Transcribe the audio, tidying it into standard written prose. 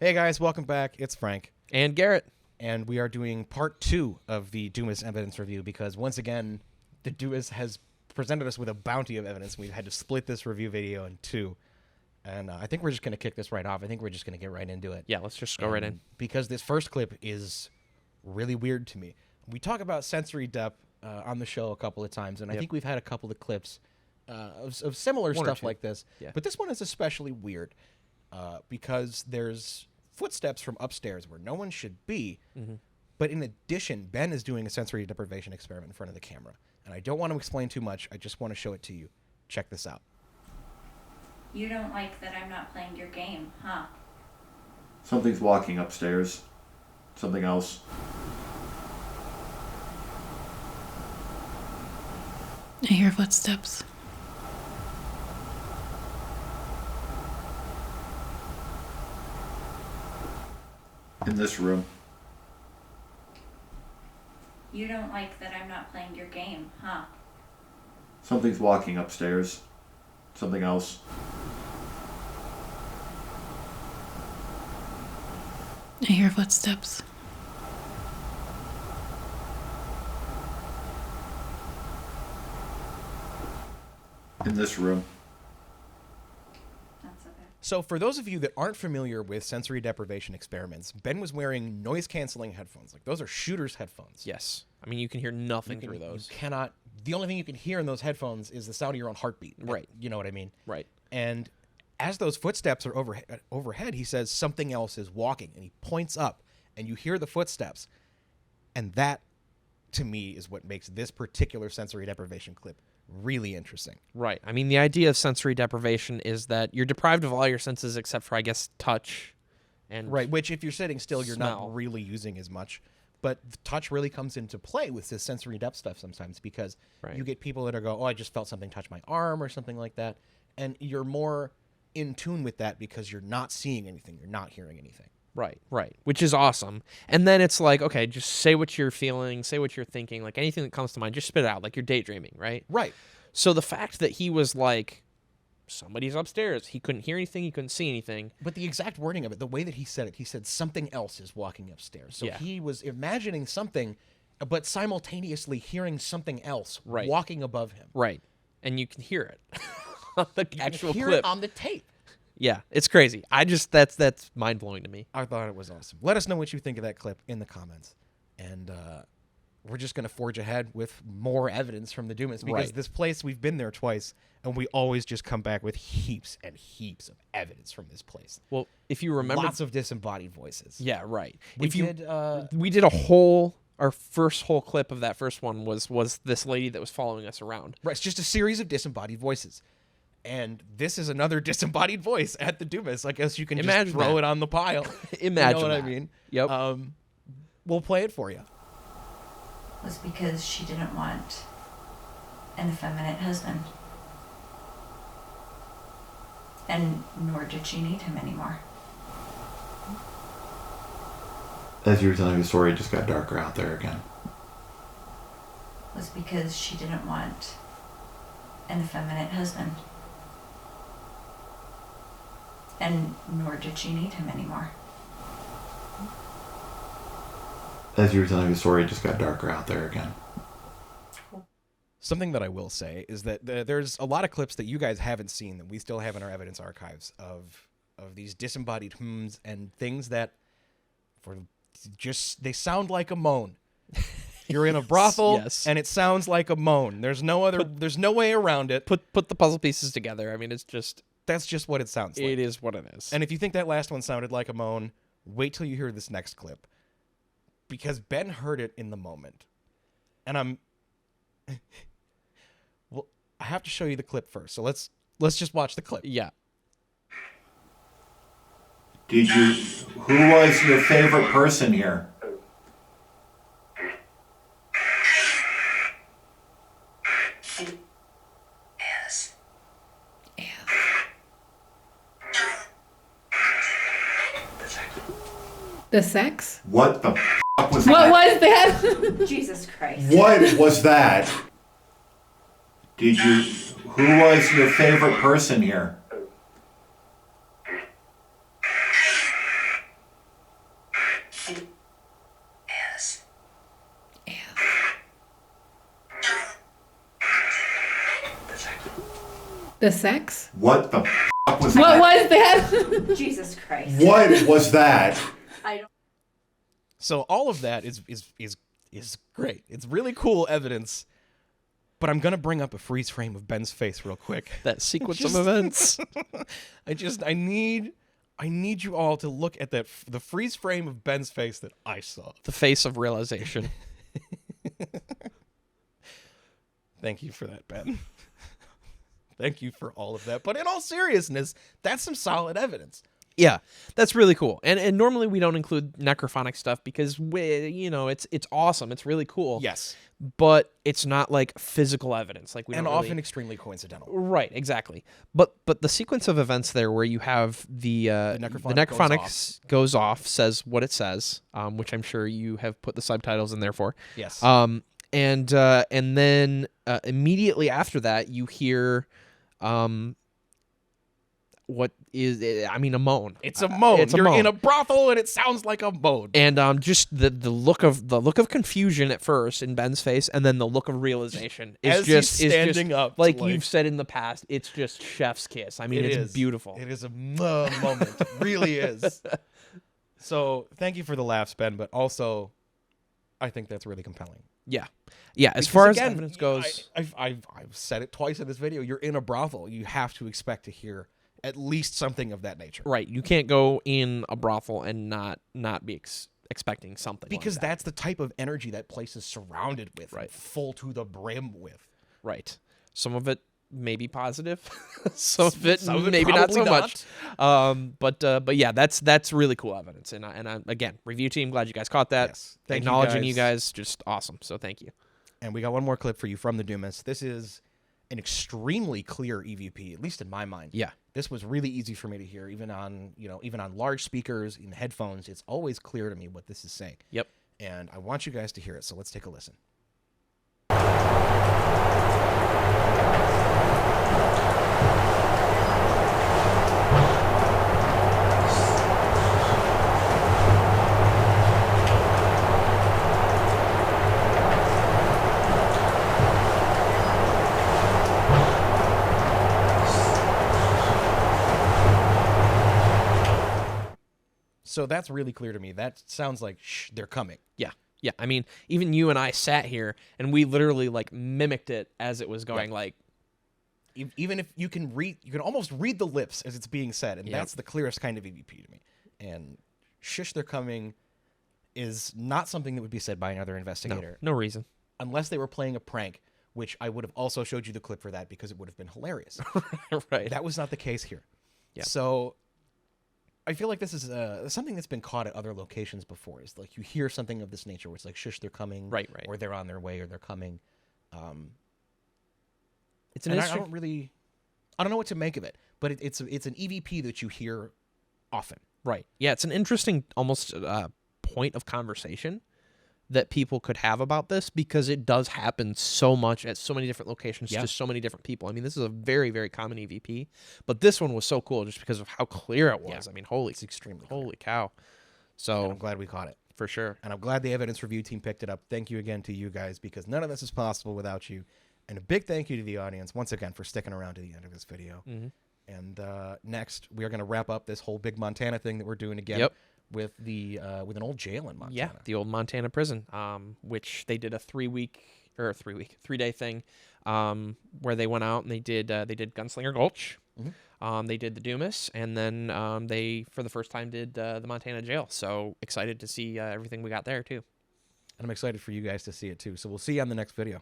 Hey guys, welcome back. It's Frank. And Garrett. And we are doing part 2 of the Dumas evidence review because once again, the Dumas has presented us with a bounty of evidence. We've had to split this review video in 2. And I think we're just going to kick this right off. I think we're just going to get right into it. Yeah, let's just go right in. Because this first clip is really weird to me. We talk about sensory depth on the show a couple of times, and I think we've had a couple of clips of similar stuff like this. Yeah. But this one is especially weird because there's footsteps from upstairs where no one should be. Mm-hmm. But in addition, Ben is doing a sensory deprivation experiment in front of the camera. And I don't want to explain too much. I just want to show it to you. Check this out. You don't like that I'm not playing your game, huh? Something's walking upstairs. Something else. I hear footsteps. In this room. You don't like that I'm not playing your game, huh? Something's walking upstairs. Something else. I hear footsteps. In this room. That's okay. So for those of you that aren't familiar with sensory deprivation experiments, Ben was wearing noise-canceling headphones. Like, those are shooter's headphones. Yes. I mean, you can hear nothing through those. You cannot... The only thing you can hear in those headphones is the sound of your own heartbeat. Right. You know what I mean? Right. And as those footsteps are overhead, he says something else is walking, and he points up, and you hear the footsteps. And that, to me, is what makes this particular sensory deprivation clip really interesting. Right. I mean, the idea of sensory deprivation is that you're deprived of all your senses except for, I guess, touch. And right, which if you're sitting still, you're smell. not really using as much. But the touch really comes into play with this sensory depth stuff sometimes because you get people that are go, oh, I just felt something touch my arm or something like that. And you're more in tune with that because you're not seeing anything. You're not hearing anything. Right, right. Which is awesome. And then it's like, okay, just say what you're feeling, say what you're thinking, like anything that comes to mind, just spit it out, like you're daydreaming, right? Right. So the fact that he was like, somebody's upstairs, he couldn't hear anything, he couldn't see anything. But the exact wording of it, the way that he said it, he said something else is walking upstairs. So he was imagining something, but simultaneously hearing something else walking above him. Right. And you can hear it on the actual hear clip. It on the tape. Yeah, it's crazy. That's mind-blowing to me. I thought it was awesome. Let us know what you think of that clip in the comments. And we're just going to forge ahead with more evidence from the Dumas because this place, we've been there twice, and we always just come back with heaps and heaps of evidence from this place. Well, if you remember... Lots of disembodied voices. Yeah, right. We did a whole... Our first whole clip of that first one was this lady that was following us around. Right, it's just a series of disembodied voices. And this is another disembodied voice at the Dumas. I guess you can just throw it on the pile. Imagine you know what that. I mean? Yep. We'll play it for you. Was because she didn't want an effeminate husband. And nor did she need him anymore. As you were telling the story, it just got darker out there again. Was because she didn't want an effeminate husband. And nor did she need him anymore. As you were telling the story, it just got darker out there again. Something that I will say is that there's a lot of clips that you guys haven't seen that we still have in our evidence archives of these disembodied hums and things that they sound like a moan. You're in a brothel and it sounds like a moan. There's no way around it. Put the puzzle pieces together. I mean, that's just what it sounds like. It is what it is. And if you think that last one sounded like a moan, wait till you hear this next clip. Because Ben heard it in the moment. And well, I have to show you the clip first. So let's just watch the clip. Yeah. Who was your favorite person here? The sex? What the f*** was What that? was that? Jesus Christ. What was that? Who was your favorite person here? The sex? What the fuck was What that? was that? Jesus Christ. What was that? I don't. So all of that is great. It's really cool evidence. But I'm gonna bring up a freeze frame of Ben's face real quick. That sequence of events. I need you all to look at the freeze frame of Ben's face that I saw. The face of realization. Thank you for that, Ben. Thank you for all of that. But in all seriousness, that's some solid evidence. Yeah, that's really cool. And normally we don't include necrophonic stuff because it's awesome. It's really cool. Yes. But it's not like physical evidence. Like we And don't often really... extremely coincidental. Right, exactly. But the sequence of events there where you have the necrophonic goes off, says what it says, which I'm sure you have put the subtitles in there for. Yes. And then immediately after that you hear what is a moan. It's a moan. It's a You're moan. in a brothel and it sounds like a moan. And just the look of confusion at first in Ben's face, and then the look of realization is As just he's standing up to, like like- you've said in the past. It's just chef's kiss. I mean, it's beautiful. It is a moment. It really is. So thank you for the laughs, Ben, but also I think that's really compelling. Yeah. As Because far as again, evidence goes, I've said it twice in this video. You're in a brothel. You have to expect to hear at least something of that nature. right? You can't go in a brothel and not be expecting something. Because like that. that's the type of energy that place is surrounded with, Right. full to the brim with. Right. Some of it may be positive. Some of it Some of it maybe not probably so much. But yeah, that's really cool evidence. And I, again, review team, glad you guys caught that. Yes. Thank you Acknowledging guys. you guys, just awesome. So thank you. And we got one more clip for you from the Dumas. This is an extremely clear EVP, at least in my mind. Yeah. This was really easy for me to hear, even on large speakers, in headphones. It's always clear to me what this is saying. Yep. And I want you guys to hear it, so let's take a listen. So that's really clear to me. That sounds like, shh, they're coming. Yeah. Yeah. I mean, even you and I sat here and we literally like mimicked it as it was going. Yeah. Like, Even if you can almost read the lips as it's being said, and Yep. that's the clearest kind of EVP to me. And shush, they're coming is not something that would be said by another investigator. no reason. Unless they were playing a prank, which I would have also showed you the clip for that because it would have been hilarious. Right. That was not the case here. Yeah. So I feel like this is something that's been caught at other locations before. Is like you hear something of this nature where it's like, shush, they're coming. Right. Or they're on their way, or they're coming. It's an And I interesting... don't know what to make of it, but it's an EVP that you hear often. Right. Yeah, it's an interesting almost point of conversation that people could have about this because it does happen so much at so many different locations Yeah. to so many different people. I mean, this is a very, very common EVP, but this one was so cool just because of how clear it was. Yeah. I mean, holy cow. So And I'm glad we caught it. for sure. And I'm glad the evidence review team picked it up. Thank you again to you guys, because none of this is possible without you. And a big thank you to the audience once again for sticking around to the end of this video. Mm-hmm. And next, we are going to wrap up this whole big Montana thing that we're doing again Yep. with with an old jail in Montana. Yeah, the old Montana prison, which they did a 3-day thing, where they went out and they did Gunslinger Gulch, they did the Dumas, and then they for the first time did the Montana jail. So excited to see everything we got there too. And I'm excited for you guys to see it too. So we'll see you on the next video.